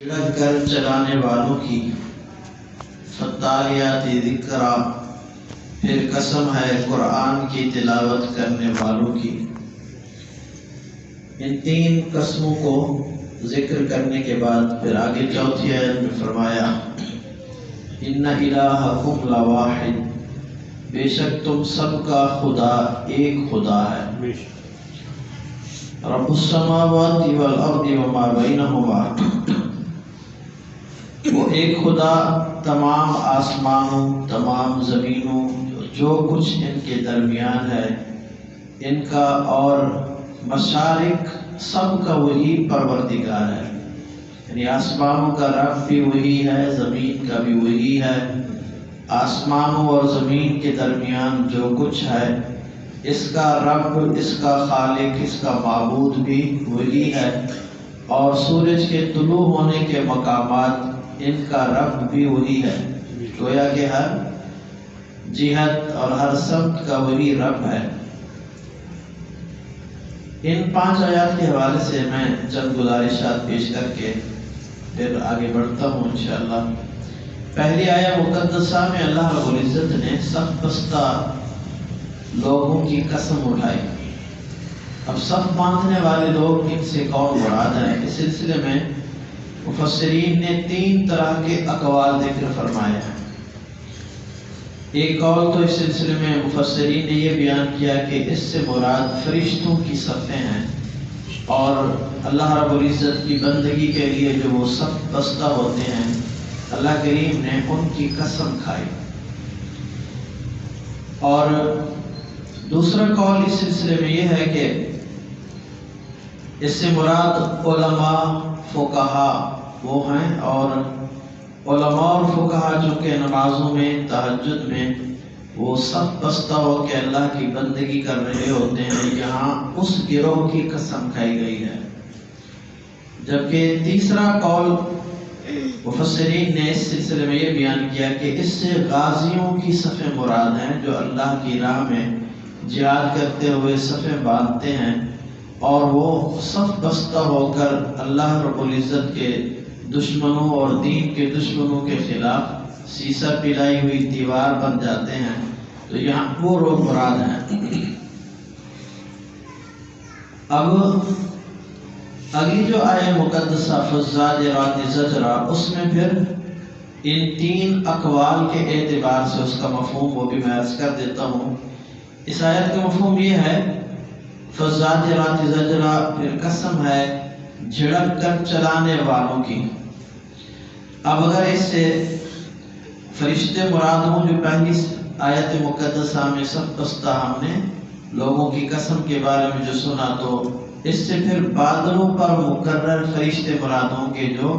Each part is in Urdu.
لگ کر چلانے والوں کی، فالتالیات ذکرا، پھر قسم ہے قرآن کی تلاوت کرنے والوں کی۔ ان تین قسموں کو ذکر کرنے کے بعد پھر آگے چوتھی آیت میں فرمایا ان الہکم لواحد، بے شک تم سب کا خدا ایک خدا ہے۔ رب السماوات والارض وما بینہما، وہ ایک خدا تمام آسمانوں تمام زمینوں جو کچھ ان کے درمیان ہے ان کا، اور مشارق سب کا وہی پروردگار ہے، یعنی آسمانوں کا رب بھی وہی ہے، زمین کا بھی وہی ہے، آسمانوں اور زمین کے درمیان جو کچھ ہے اس کا رب، اس کا خالق، اس کا معبود بھی وہی ہے، اور سورج کے طلوع ہونے کے مقامات ان کا رب بھی وہی ہے۔ گویا کہ ہر جہت اور ہر سمت کا وہی رب ہے۔ ان 5 آیات کے حوالے سے میں چند گزارشات پیش کر کے پھر آگے بڑھتا ہوں انشاءاللہ۔ پہلی آیت مقدسہ میں اللہ رب العزت نے سخت بستہ لوگوں کی قسم اٹھائی۔ اب صف باندھنے والے لوگ ان سے کون مراد ہے؟ اس سلسلے میں مفسرین نے 3 طرح کے اقوال ذکر فرمائے ہیں۔ ایک قول تو اس سلسلے میں مفسرین نے یہ بیان کیا کہ اس سے مراد فرشتوں کی صفیں ہیں، اور اللہ رب العزت کی بندگی کے لیے جو وہ صف بستہ ہوتے ہیں اللہ کریم نے ان کی قسم کھائی۔ اور دوسرا قول اس سلسلے میں یہ ہے کہ اس سے مراد علماء فقہا وہ ہیں، اور علماء اور فقہا جو کہ نمازوں میں تہجد میں وہ صف بستہ ہو کے اللہ کی بندگی کر رہے ہوتے ہیں، یہاں اس گروہ کی قسم کھائی گئی ہے۔ جبکہ تیسرا قول مفسرین نے اس سلسلے میں یہ بیان کیا کہ اس سے غازیوں کی صفیں مراد ہیں جو اللہ کی راہ میں جہاد کرتے ہوئے صفیں باندھتے ہیں، اور وہ صف بستہ ہو کر اللہ رب العزت کے دشمنوں اور دین کے دشمنوں کے خلاف سیسہ پلائی ہوئی دیوار بن جاتے ہیں، تو یہاں وہ لوگ مراد ہیں۔ اب اگلی جو آیت مقدسہ فالزاجرات زجرا، اس میں پھر ان 3 اقوال کے اعتبار سے اس کا مفہوم وہ بھی میں عرض کر دیتا ہوں۔ اس آیت کا مفہوم یہ ہے فالزاجرات زجرا، پھر قسم ہے جھڑک کر چلانے والوں کی۔ اب اگر اس سے فرشتے مراد ہوں جو پہلی آیت مقدسہ میں سب بستہ ہم نے لوگوں کی قسم کے بارے میں جو سنا، تو اس سے پھر بادلوں پر مقرر فرشتے مراد ہوں گے جو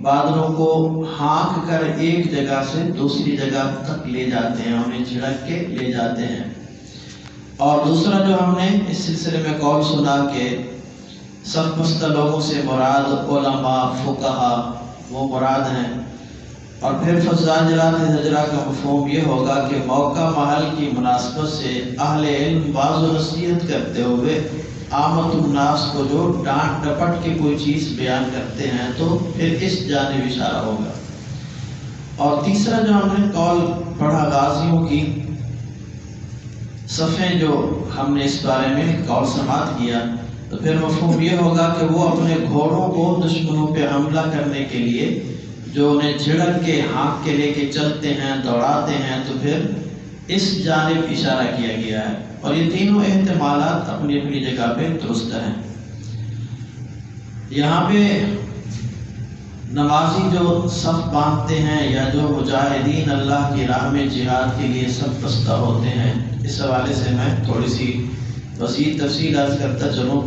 بادلوں کو ہانک کر ایک جگہ سے دوسری جگہ تک لے جاتے ہیں، انہیں جھڑک کے لے جاتے ہیں۔ اور دوسرا جو ہم نے اس سلسلے میں قول سنا کہ صف بستہ لوگوں سے مراد علماء فقہا وہ مراد ہیں، اور پھر فالزاجرات زجرا کا مفہوم یہ ہوگا کہ موقع محل کی مناسبت سے اہل علم واعظ و نصیحت کرتے ہوئے عامت الناس کو جو ڈانٹ ڈپٹ کے کوئی چیز بیان کرتے ہیں تو پھر اس جانب اشارہ ہوگا۔ اور تیسرا جو ہم نے قول پڑھا غازیوں کی صفیں، جو ہم نے اس بارے میں قول سماعت کیا، تو پھر مفہوم یہ ہوگا کہ وہ اپنے گھوڑوں کو دشمنوں پہ حملہ کرنے کے لیے جو انہیں جھڑک کے ہانک کے لے کے چلتے ہیں دوڑاتے ہیں، تو پھر اس جانب اشارہ کیا گیا ہے۔ اور یہ تینوں احتمالات اپنی اپنی جگہ پہ درست ہیں۔ یہاں پہ نمازی جو صف باندھتے ہیں یا جو مجاہدین اللہ کی راہ میں جہاد کے لیے صف بستہ ہوتے ہیں، اس حوالے سے میں تھوڑی سی وسیع تفصیل عرض کرتا چلوں۔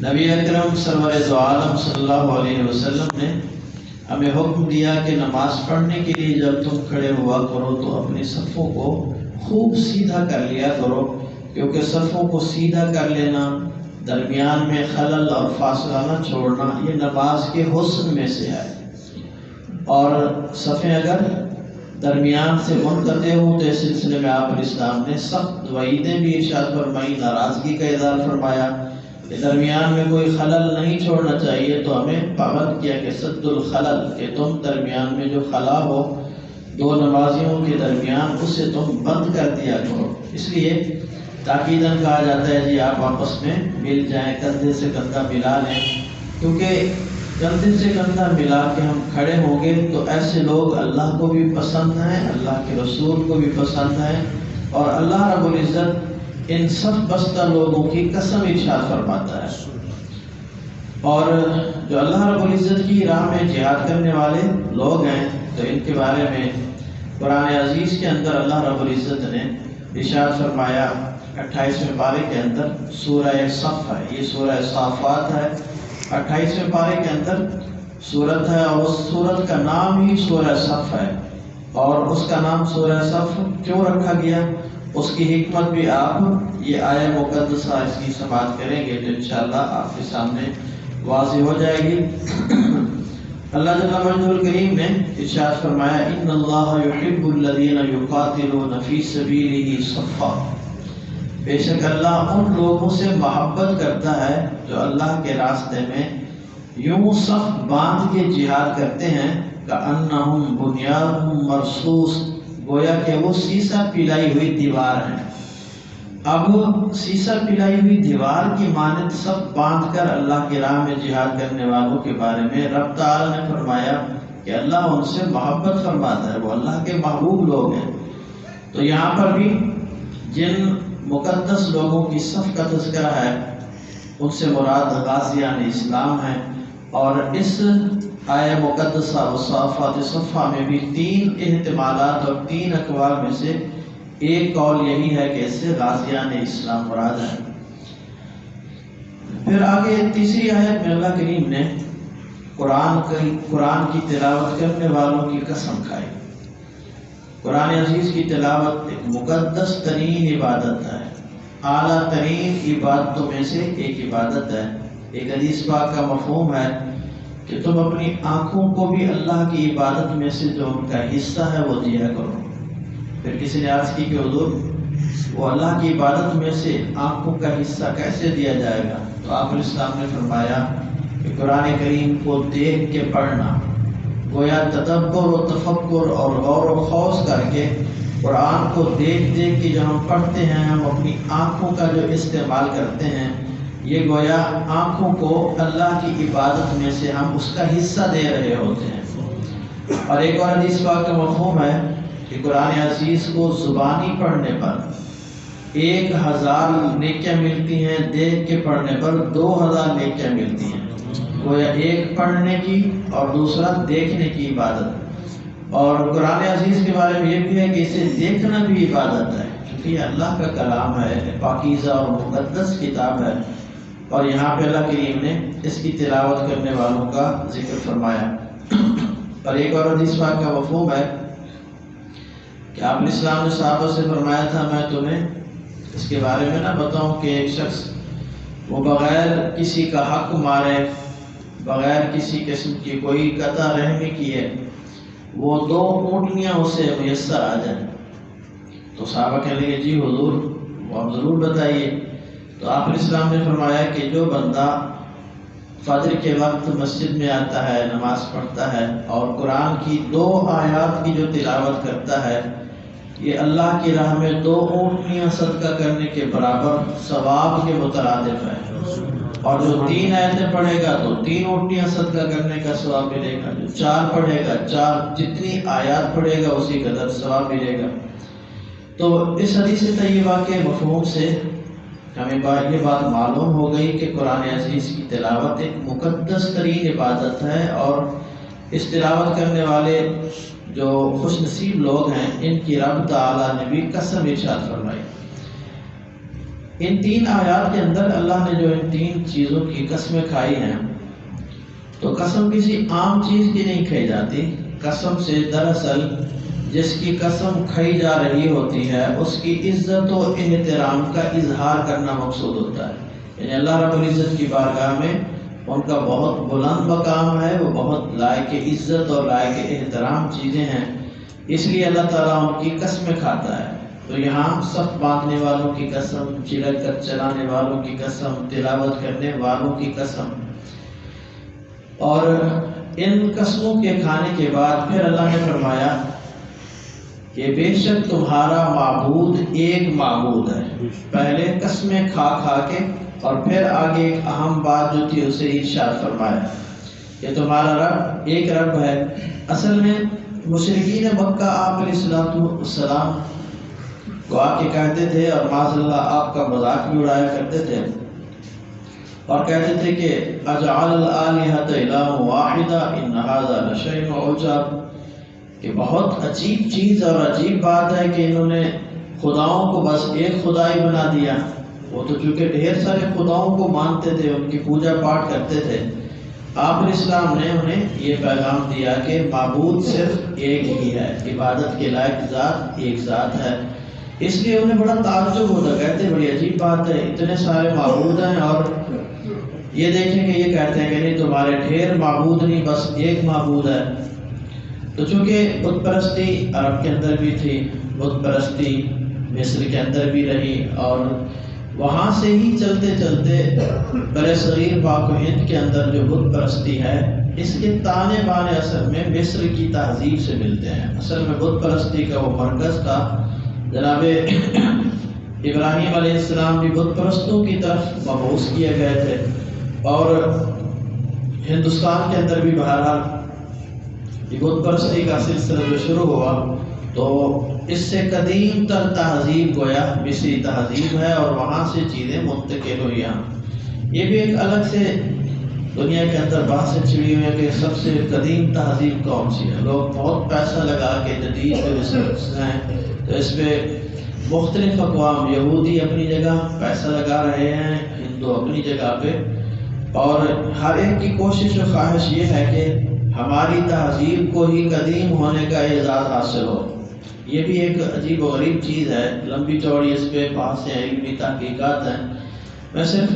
نبی اکرم سرور دو عالم صلی اللہ علیہ وسلم نے ہمیں حکم دیا کہ نماز پڑھنے کے لیے جب تم کھڑے ہوا کرو تو اپنے صفوں کو خوب سیدھا کر لیا کرو، کیونکہ صفوں کو سیدھا کر لینا، درمیان میں خلل اور فاصلہ نہ چھوڑنا، یہ نماز کے حسن میں سے ہے۔ اور صفیں اگر درمیان سے منقطع ہوں تو اس سلسلے میں آپ علیہ السلام نے سخت وعیدیں بھی ارشاد فرمائی، ناراضگی کا اظہار فرمایا۔ کہ درمیان میں کوئی خلل نہیں چھوڑنا چاہیے، تو ہمیں پابند کیا کہ سد الخلل، کہ تم درمیان میں جو خلا ہو دو نمازیوں کے درمیان اسے تم بند کر دیا کرو۔ اس لیے تاکیداً کہا جاتا ہے جی آپ آپس میں مل جائیں، کندھے سے کندھا ملا لیں، کیونکہ کندھے سے کندھا ملا کے ہم کھڑے ہوں گے تو ایسے لوگ اللہ کو بھی پسند ہیں، اللہ کے رسول کو بھی پسند ہیں، اور اللہ رب العزت ان سب بستہ لوگوں کی قسم ارشاد فرماتا ہے۔ اور جو اللہ رب العزت کی راہ میں جہاد کرنے والے لوگ ہیں تو ان کے بارے میں قرآن عزیز کے اندر اللہ رب العزت نے ارشاد فرمایا 28ویں پارے کے اندر، سورہ صف ہے، یہ سورہ صافات ہے، 28ویں پارے کے اندر سورت ہے، اور اس سورت کا نام ہی سورہ صف ہے۔ اور اس کا نام سورہ صف کیوں رکھا گیا، اس کی حکمت بھی آپ یہ آیہ مقدسہ اس کی سماعت کریں گے تو انشاءاللہ آپ کے سامنے واضح ہو جائے گی۔ اللہ جل مجدہ الکریم نے ارشاد فرمایا ان اللہ یحب الذین یقاتلون فی سبیلہ صفا، بے شک اللہ ان لوگوں سے محبت کرتا ہے جو اللہ کے راستے میں یوں صف باندھ کے جہاد کرتے ہیں، کأنہم بنیان مرصوص، گویا کہ وہ سیسہ پلائی ہوئی دیوار ہیں۔ اب سیسہ پلائی ہوئی دیوار کی مانند سب باندھ کر اللہ کی راہ میں جہاد کرنے والوں کے بارے میں رب تعالی نے فرمایا کہ اللہ ان سے محبت فرماتا ہے، وہ اللہ کے محبوب لوگ ہیں۔ تو یہاں پر بھی جن مقدس لوگوں کی صف کا تذکرہ ہے ان سے مراد غازیان اسلام ہیں، اور اس آیہ مقدسہ وصافات صفہ میں بھی 3 احتمالات اور 3 اقوال میں سے ایک قول یہی ہے کہ اس سے غازیان اسلام مراد ہے۔ پھر آگے تیسری آیت میں اللہ کریم نے قرآن کی تلاوت کرنے والوں کی قسم کھائی۔ قرآن عزیز کی تلاوت ایک مقدس ترین عبادت ہے، اعلیٰ ترین عبادتوں میں سے ایک عبادت ہے۔ ایک حدیث پاک کا مفہوم ہے کہ تم اپنی آنکھوں کو بھی اللہ کی عبادت میں سے جو ان کا حصہ ہے وہ دیا کرو۔ پھر کسی نے عرض کی کہ حضور وہ اللہ کی عبادت میں سے آنکھوں کا حصہ کیسے دیا جائے گا؟ تو آپ علیہ السلام نے فرمایا کہ قرآن کریم کو دیکھ کے پڑھنا، گویا تدبر و تفکر اور غور و خوض کر کے قرآن کو دیکھ دیکھ کے جو ہم پڑھتے ہیں، ہم اپنی آنکھوں کا جو استعمال کرتے ہیں، یہ گویا آنکھوں کو اللہ کی عبادت میں سے ہم اس کا حصہ دے رہے ہوتے ہیں۔ اور ایک اور حدیث پاک کا مفہوم ہے کہ قرآن عزیز کو زبانی پڑھنے پر 1000 نیکیاں ملتی ہیں، دیکھ کے پڑھنے پر 2000 نیکیاں ملتی ہیں۔ گویا ایک پڑھنے کی اور دوسرا دیکھنے کی عبادت۔ اور قرآن عزیز کے بارے میں یہ بھی ہے کہ اسے دیکھنا بھی عبادت ہے، کیونکہ یہ اللہ کا کلام ہے، پاکیزہ اور مقدس کتاب ہے، اور یہاں پہ اللہ کریم نے اس کی تلاوت کرنے والوں کا ذکر فرمایا۔ اور ایک اور حدیث پاک کا مفہوم ہے کہ آپ علیہ السلام نے صحابہ سے فرمایا تھا میں تمہیں اس کے بارے میں نہ بتاؤں کہ ایک شخص وہ بغیر کسی کا حق مارے، بغیر کسی قسم کی کوئی قطع رحمی کیے، وہ 2 اونٹنیاں اسے میسر آ جائیں۔ تو صحابہ کہنے لگے جی حضور وہ آپ ضرور بتائیے۔ تو آپ علیہ السلام نے فرمایا کہ جو بندہ فجر کے وقت مسجد میں آتا ہے، نماز پڑھتا ہے اور قرآن کی 2 آیات کی جو تلاوت کرتا ہے، یہ اللہ کی راہ میں 2 اونٹنیاں صدقہ کرنے کے برابر ثواب کے مترادف ہے۔ اور جو 3 آیتیں پڑھے گا تو 3 اونٹنیاں صدقہ کرنے کا ثواب ملے گا، جو 4 پڑھے گا 4 جتنی آیات پڑھے گا اسی قدر ثواب ملے گا۔ تو اس حدیث طیبہ کے مفہوم سے ہمیں یہ بات معلوم ہو گئی کہ قرآن عزیز کی تلاوت ایک مقدس ترین عبادت ہے، اور اس تلاوت کرنے والے جو خوش نصیب لوگ ہیں ان کی رب تعالیٰ نے بھی قسم ارشاد فرمائی۔ ان 3 آیات کے اندر اللہ نے جو ان 3 چیزوں کی قسمیں کھائی ہیں، تو قسم کسی عام چیز کی نہیں کھائی جاتی۔ قسم سے دراصل جس کی قسم کھائی جا رہی ہوتی ہے اس کی عزت و احترام کا اظہار کرنا مقصود ہوتا ہے، یعنی اللہ رب العزت کی بارگاہ میں ان کا بہت بلند مقام ہے، وہ بہت لائق عزت اور لائق احترام چیزیں ہیں، اس لیے اللہ تعالیٰ ان کی قسمیں کھاتا ہے۔ تو یہاں صف باندھنے والوں کی قسم، چلک کر چلانے والوں کی قسم، تلاوت کرنے والوں کی قسم، اور ان قسموں کے کھانے کے بعد پھر اللہ نے فرمایا کہ بے شک تمہارا معبود ایک معبود ہے۔ پہلے قسمیں کھا کھا کے اور پھر آگے ایک اہم بات جو تھی اسے ارشاد فرمایا کہ تمہارا رب ایک رب ہے۔ اصل میں مشرکین مکہ آپ علیہ السلام کو آ کے کہتے تھے، اور معاذ اللہ آپ کا مذاق بھی اڑایا کرتے تھے، اور کہتے تھے کہ اجعل الآلہۃ الہ واحدہ ان ھذا لشیء عجاب، کہ بہت عجیب چیز اور عجیب بات ہے کہ انہوں نے خداؤں کو بس ایک خدائی بنا دیا۔ وہ تو چونکہ ڈھیر سارے خداؤں کو مانتے تھے، ان کی پوجا پاٹ کرتے تھے۔ آپ علیہ السلام نے انہیں یہ پیغام دیا کہ معبود صرف ایک ہی ہے، عبادت کے لائق ذات ایک ذات ہے۔ اس لیے انہیں بڑا تعجب ہوتا، کہتے بڑی عجیب بات ہے، اتنے سارے معبود ہیں اور یہ دیکھیں کہ یہ کہتے ہیں کہ نہیں تمہارے ڈھیر معبود نہیں، بس ایک معبود ہے۔ تو چونکہ بت پرستی عرب کے اندر بھی تھی، بت پرستی مصر کے اندر بھی رہی، اور وہاں سے ہی چلتے چلتے بر صغیر پاک و ہند کے اندر جو بت پرستی ہے، اس کے تانے بانے اصل میں مصر کی تہذیب سے ملتے ہیں۔ اصل میں بت پرستی کا وہ مرکز تھا، جناب ابراہیم علیہ السلام بھی بت پرستوں کی طرف مبعوث کیے گئے تھے، اور ہندوستان کے اندر بھی بہرحال یہ بت پرستی کا سلسلہ جو شروع ہوا تو اس سے قدیم تر تہذیب گویا مصری تہذیب ہے، اور وہاں سے چیزیں منتقل ہوئی ہیں۔ یہ بھی ایک الگ سے دنیا کے اندر بحث چھڑی ہوئی ہے کہ سب سے قدیم تہذیب کون سی ہے۔ لوگ بہت پیسہ لگا کے جدید جو ریسرچ ہیں تو اس پہ مختلف اقوام، یہودی اپنی جگہ پیسہ لگا رہے ہیں، ہندو اپنی جگہ پہ، اور ہر ایک کی کوشش و خواہش یہ ہے کہ ہماری تہذیب کو ہی قدیم ہونے کا اعزاز حاصل ہو۔ یہ بھی ایک عجیب و غریب چیز ہے، لمبی چوڑی اس پہ بحثیں علمی تحقیقات ہیں۔ میں صرف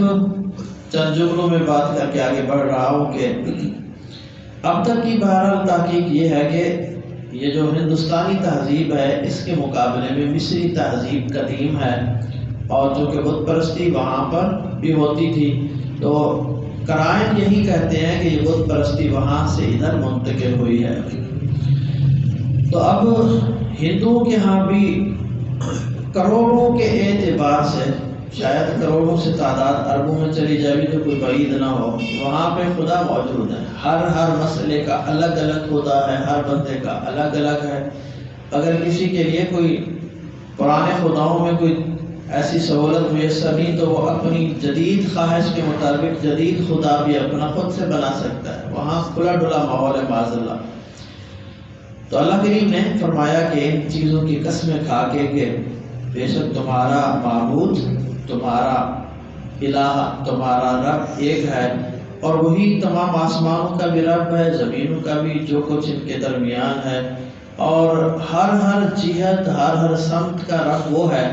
چند جملوں میں بات کر کے آگے بڑھ رہا ہوں کہ اب تک کی بہرحال تحقیق یہ ہے کہ یہ جو ہندوستانی تہذیب ہے اس کے مقابلے میں مصری تہذیب قدیم ہے، اور چونکہ بت پرستی وہاں پر بھی ہوتی تھی تو قرائن یہی کہتے ہیں کہ یہ بت پرستی وہاں سے ادھر منتقل ہوئی ہے۔ تو اب ہندوؤں کے ہاں بھی کروڑوں کے اعتبار سے، شاید کروڑوں سے تعداد اربوں میں چلی جائے بھی تو کوئی بعید نہ ہو، وہاں پہ خدا موجود ہے۔ ہر مسئلے کا الگ الگ خدا ہے، ہر بندے کا الگ الگ ہے۔ اگر کسی کے لیے کوئی پرانے خداؤں میں کوئی ایسی سہولت میسر نہیں تو وہ اپنی جدید خواہش کے مطابق جدید خدا بھی اپنا خود سے بنا سکتا ہے۔ وہاں کھلا ڈلا ماحول ہے معاذ اللہ۔ تو اللہ کریم نے فرمایا کہ ان چیزوں کی قسمیں کھا کے کہ بے شک تمہارا معبود، تمہارا الہ، تمہارا رب ایک ہے، اور وہی تمام آسمانوں کا بھی رب ہے، زمینوں کا بھی، جو کچھ ان کے درمیان ہے، اور ہر جہت ہر سمت کا رب وہ ہے۔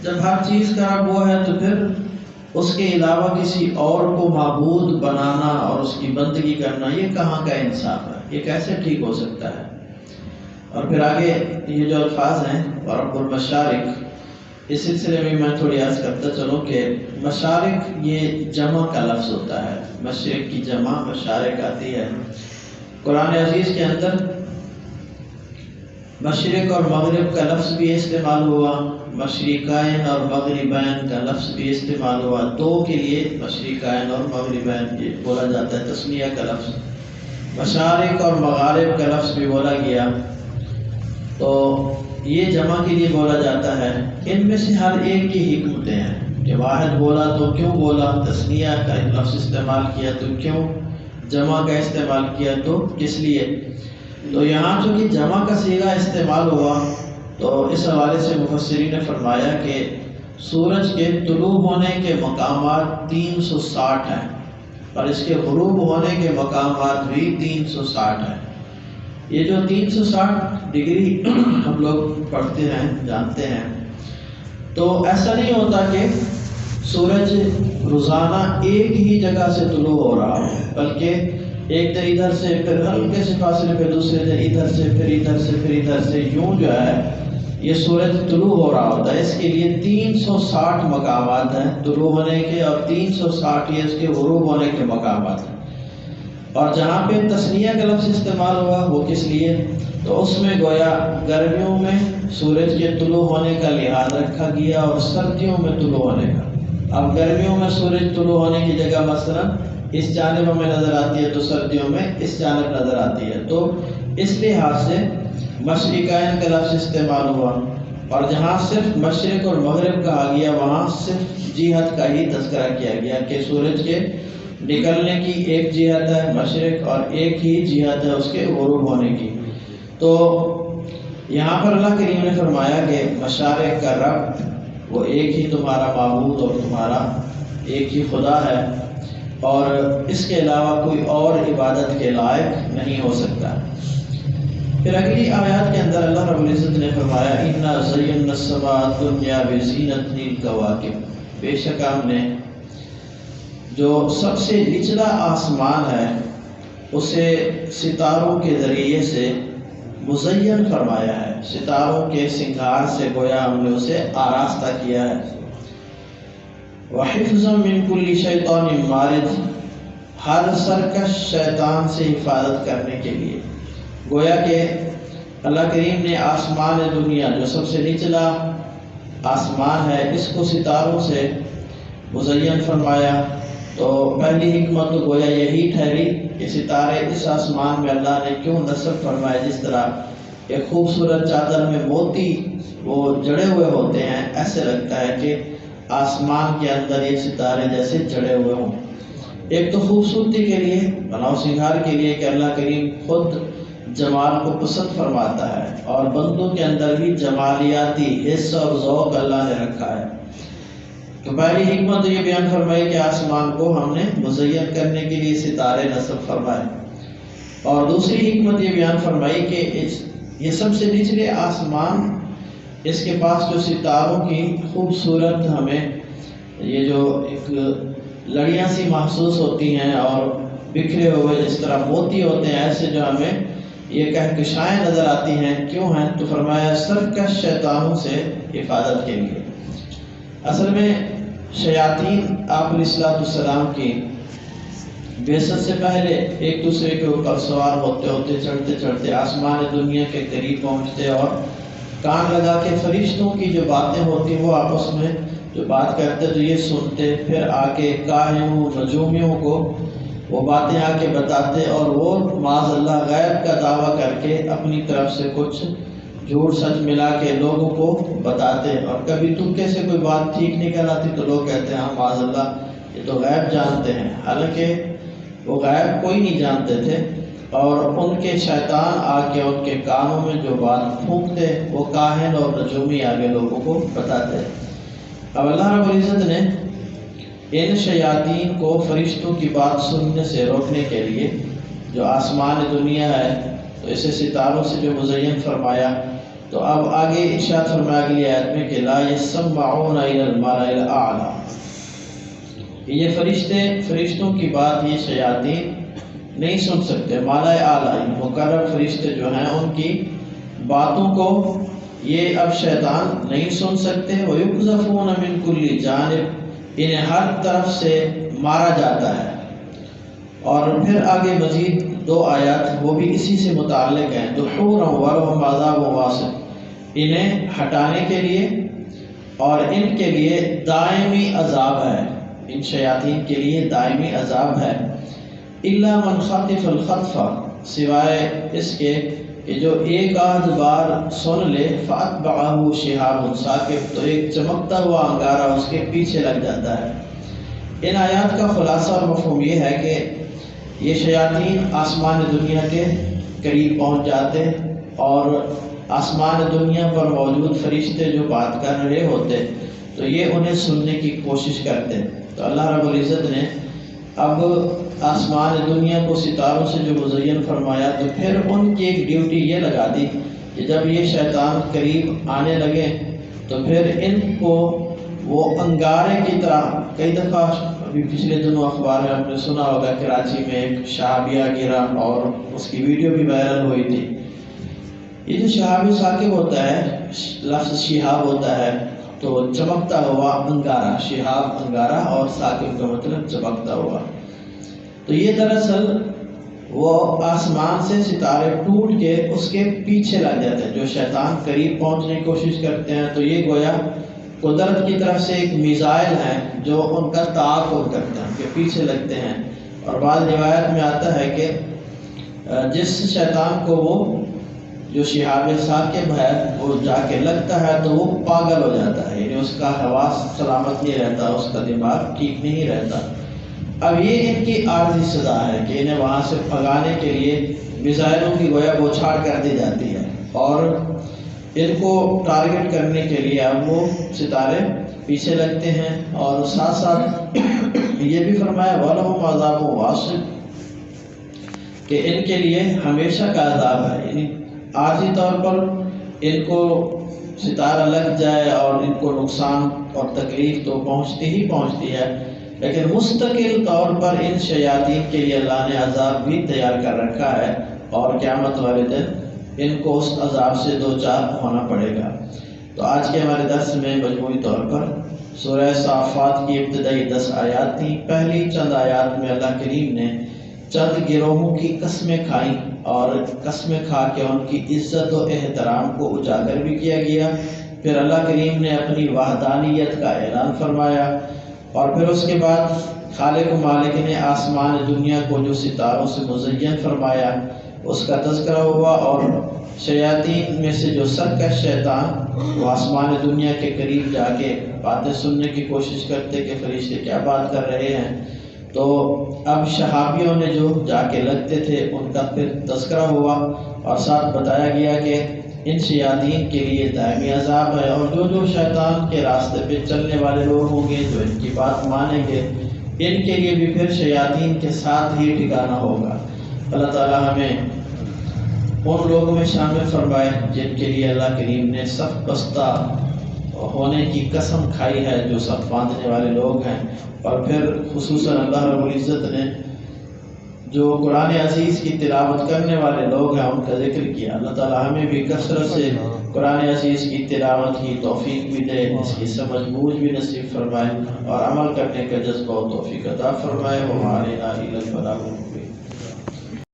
جب ہر چیز کا رب وہ ہے تو پھر اس کے علاوہ کسی اور کو معبود بنانا اور اس کی بندگی کرنا یہ کہاں کا انصاف ہے؟ یہ کیسے ٹھیک ہو سکتا ہے؟ اور پھر آگے یہ جو الفاظ ہیں رب المشارق، اس سلسلے میں میں تھوڑی عرض کرتا چلوں کہ مشارق یہ جمع کا لفظ ہوتا ہے، مشرق کی جمع مشارق آتی ہے۔ قرآن عزیز کے اندر مشرق اور مغرب کا لفظ بھی استعمال ہوا، مشرقین اور مغربین کا لفظ بھی استعمال ہوا۔ دو کے لیے مشرقین اور مغربین یہ بولا جاتا ہے، تسمیہ کا لفظ۔ مشارق اور مغارب کا لفظ بھی بولا گیا تو یہ جمع کے لیے بولا جاتا ہے۔ ان میں سے ہر ایک کی حکمتیں ہیں کہ واحد بولا تو کیوں بولا، تسمیہ کا لفظ استعمال کیا تو کیوں، جمع کا استعمال کیا تو کس لیے۔ تو یہاں چونکہ جمع کا صیغہ استعمال ہوا تو اس حوالے سے مفسرین نے فرمایا کہ سورج کے طلوع ہونے کے مقامات 360 ہیں، اور اس کے غروب ہونے کے مقامات بھی 360 ہیں۔ یہ جو 360 ڈگری ہم لوگ پڑھتے ہیں جانتے ہیں، تو ایسا نہیں ہوتا کہ سورج روزانہ ایک ہی جگہ سے طلوع ہو رہا ہو، بلکہ ایک دن ادھر سے، پھر ہلکے سے فاصلے پہ دوسرے دن ادھر سے، پھر ادھر سے، پھر ادھر سے، یوں جو ہے یہ سورج طلوع ہو رہا ہوتا ہے، اس کے لیے 360 مقامات ہیں طلوع ہونے کے، اور 360 یہ اس کے غروب ہونے کے مقامات ہیں۔ اور جہاں پہ تثنیہ کا لفظ استعمال ہوا وہ کس لیے؟ تو اس میں گویا گرمیوں میں سورج کے طلوع ہونے کا لحاظ رکھا گیا اور سردیوں میں طلوع ہونے کا۔ اب گرمیوں میں سورج طلوع ہونے کی جگہ مثلا اس جانب ہمیں نظر آتی ہے تو سردیوں میں اس جانب نظر آتی ہے، تو اس لحاظ سے مشرقین کا لفظ استعمال ہوا، اور جہاں صرف مشرق اور مغرب کہا گیا وہاں صرف جہت کا ہی تذکرہ کیا گیا کہ سورج کے نکلنے کی ایک جہت ہے مشرق اور ایک ہی جہت ہے اس کے غروب ہونے کی۔ تو یہاں پر اللہ کریم نے فرمایا کہ مشارق کا رب وہ ایک ہی تمہارا معبود اور تمہارا ایک ہی خدا ہے، اور اس کے علاوہ کوئی اور عبادت کے لائق نہیں ہو سکتا۔ پھر اگلی آیات کے اندر اللہ رب العزت نے فرمایا اِنَّا زَيَّنَّا السَّمَاءَ الدُّنْيَا بِزِينَةٍ الْكَوَاكِبِ، بے شک ہم نے جو سب سے نچلا آسمان ہے اسے ستاروں کے ذریعے سے مزین فرمایا ہے، ستاروں کے سنگار سے گویا ہم نے اسے آراستہ کیا ہے۔ وَحِفْظًا مِّن كُلِّ شَيْطَانٍ مَارِدٍ، ہر سرکش شیطان سے حفاظت کرنے کے لیے۔ گویا کہ اللہ کریم نے آسمان دنیا جو سب سے نچلا آسمان ہے اس کو ستاروں سے مزین فرمایا، تو پہلی حکمت تو گویا یہی ٹھہری کہ ستارے اس آسمان میں اللہ نے کیوں نصب فرمائے، جس طرح ایک خوبصورت چادر میں موتی وہ جڑے ہوئے ہوتے ہیں، ایسے لگتا ہے کہ آسمان کے اندر یہ ستارے جیسے جڑے ہوئے ہوں۔ ایک تو خوبصورتی کے لیے، بناؤ سنگار کے لیے کہ اللہ کریم خود جمال کو پسند فرماتا ہے، اور بندوں کے اندر بھی جمالیاتی حص اور ذوق اللہ نے رکھا ہے۔ تو پہلی حکمت یہ بیان فرمائی کہ آسمان کو ہم نے مزین کرنے کے لیے ستارے نصب فرمائے، اور دوسری حکمت یہ بیان فرمائی کہ یہ سب سے نچلے آسمان، اس کے پاس جو ستاروں کی خوبصورت ہمیں یہ جو ایک لڑیاں سی محسوس ہوتی ہیں اور بکھرے ہوئے جس طرح موتی ہوتے ہیں، ایسے جو ہمیں یہ کہکشائیں نظر آتی ہیں، کیوں ہیں؟ تو فرمایا سرکش شیطانوں سے حفاظت کے لیے۔ اصل میں شیاطین آپ علیہ السلام کی بعثت سے پہلے ایک دوسرے کے اوپر سوار ہوتے ہوتے چڑھتے چڑھتے آسمان دنیا کے قریب پہنچتے، اور کان لگا کے فرشتوں کی جو باتیں ہوتی وہ آپس میں جو بات کرتے تو یہ سنتے، پھر آ کے کاہنوں نجومیوں کو وہ باتیں آ کے بتاتے، اور وہ معاذ اللہ غیب کا دعویٰ کر کے اپنی طرف سے کچھ جھوٹ سچ ملا کے لوگوں کو بتاتے، اور کبھی تکے سے کوئی بات ٹھیک نکل آتی تو لوگ کہتے ہیں ہاں معاذ اللہ یہ تو غیب جانتے ہیں، حالانکہ وہ غیب کوئی نہیں جانتے تھے، اور ان کے شیطان آ کے ان کے کانوں میں جو بات پھونکتے وہ کاہن اور نجومی آگے لوگوں کو بتاتے۔ اب اللہ رب العزت نے ان شیاطین کو فرشتوں کی بات سننے سے روکنے کے لیے جو آسمان دنیا ہے تو اسے ستاروں سے جو مزین فرمایا، تو اب آگے ارشاد فرمایا اگلی آیت میں کہ لا یسمعون الی الملأ الاعلی، یہ فرشتوں کی بات یہ شیاطین نہیں سن سکتے، ملأ اعلی مقرب فرشتے جو ہیں ان کی باتوں کو یہ اب شیطان نہیں سن سکتے۔ وَيُقْذَفُونَ مِن كُلِّ جانب، انہیں ہر طرف سے مارا جاتا ہے۔ اور پھر آگے مزید 2 آیات وہ بھی اسی سے متعلق ہیں، دُحُورًا وَلَهُمْ عَذَابٌ وَاصِبٌ، انہیں ہٹانے کے لیے اور ان کے لیے دائمی عذاب ہے، ان شیاطین کے لیے دائمی عذاب ہے۔ إِلَّا مَنْ خَطِفَ الْخَطْفَ، سوائے اس کے کہ جو ایک آدھ بار سن لے فَأَتْبَعَهُ شِهَابٌ ثَاقِبٌ، تو ایک چمکتا ہوا انگارہ اس کے پیچھے لگ جاتا ہے۔ ان آیات کا خلاصہ اور مفہوم یہ ہے کہ یہ شیاطین آسمان دنیا کے قریب پہنچ جاتے، اور آسمان دنیا پر موجود فرشتے جو بات کر رہے ہوتے تو یہ انہیں سننے کی کوشش کرتے۔ تو اللہ رب العزت نے اب آسمان دنیا کو ستاروں سے جو مزین فرمایا، تو پھر ان کی ایک ڈیوٹی یہ لگا دی کہ جب یہ شیطان قریب آنے لگے تو پھر ان کو وہ انگارے کی طرح، کئی دفعہ ابھی پچھلے دنوں اخبار میں آپ نے سنا ہوگا کراچی میں ایک شہابیہ گرا اور اس کی ویڈیو بھی وائرل ہوئی تھی، یہ جو شہاب ثاقب ہوتا ہے، لفظ شہاب ہوتا ہے تو چمکتا ہوا انگارہ، شہاب انگارہ، اور ثاقب کا مطلب چمکتا ہوا۔ تو یہ دراصل وہ آسمان سے ستارے ٹوٹ کے اس کے پیچھے لگ جاتے ہیں۔ جو شیطان قریب پہنچنے کی کوشش کرتے ہیں تو یہ گویا قدرت کی طرف سے ایک میزائل ہے جو ان کا تعاقب کرتے ہیں، کہ پیچھے لگتے ہیں۔ اور بعض روایت میں آتا ہے کہ جس شیطان کو وہ جو شہاب ثاقب ہے وہ جا کے لگتا ہے تو وہ پاگل ہو جاتا ہے، یعنی اس کا حواس سلامت نہیں رہتا، اس کا دماغ ٹھیک نہیں رہتا۔ اب یہ ان کی عارضی سزا ہے کہ انہیں وہاں سے بھگانے کے لیے میزائلوں کی گویا بوچھاڑ کر دی جاتی ہے، اور ان کو ٹارگٹ کرنے کے لیے اب وہ ستارے پیچھے لگتے ہیں۔ اور ساتھ ساتھ یہ بھی فرمایا وَلَهُمْ عَذَابٌ وَاصِبٌ، کہ ان کے لیے ہمیشہ کا عذاب ہے، یعنی عارضی طور پر ان کو ستارہ لگ جائے اور ان کو نقصان اور تکلیف تو پہنچتی ہی پہنچتی ہے، لیکن مستقل طور پر ان شیاطین کے لیے اللہ نے عذاب بھی تیار کر رکھا ہے، اور قیامت والے دن ان کو اس عذاب سے دوچار ہونا پڑے گا۔ تو آج کے ہمارے درس میں مجموعی طور پر سورہ صافات کی ابتدائی 10 آیات تھیں۔ پہلی چند آیات میں اللہ کریم نے چند گروہوں کی قسمیں کھائیں، اور قسمیں کھا کے ان کی عزت و احترام کو اجاگر بھی کیا گیا۔ پھر اللہ کریم نے اپنی وحدانیت کا اعلان فرمایا، اور پھر اس کے بعد خالق و مالک نے آسمان دنیا کو جو ستاروں سے مزین فرمایا اس کا تذکرہ ہوا، اور شیاطین میں سے جو سرکش شیطان وہ آسمان دنیا کے قریب جا کے باتیں سننے کی کوشش کرتے کہ فرشتے کیا بات کر رہے ہیں، تو اب شہابیوں نے جو جا کے لگتے تھے ان کا پھر تذکرہ ہوا، اور ساتھ بتایا گیا کہ ان شیاطین کے لیے دائمی عذاب ہے، اور جو شیطان کے راستے پہ چلنے والے لوگ ہوں گے جو ان کی بات مانیں گے ان کے لیے بھی پھر شیاطین کے ساتھ ہی ٹھکانہ ہوگا۔ اللہ تعالی ہمیں ان لوگوں میں شامل فرمائے جن کے لیے اللہ کریم نے صف بستہ ہونے کی قسم کھائی ہے، جو صف باندھنے والے لوگ ہیں۔ اور پھر خصوصاً اللہ رب العزت نے جو قرآن عزیز کی تلاوت کرنے والے لوگ ہیں ان کا ذکر کیا۔ اللہ تعالی ہمیں بھی کثرت سے قرآن عزیز کی تلاوت کی توفیق بھی دے، اس کی سمجھ بوجھ بھی نصیب فرمائے، اور عمل کرنے کا جذبہ و توفیق عطا فرمائے۔ وَمَا عَلَيْنَا إِلَّا الْبَلَاغُ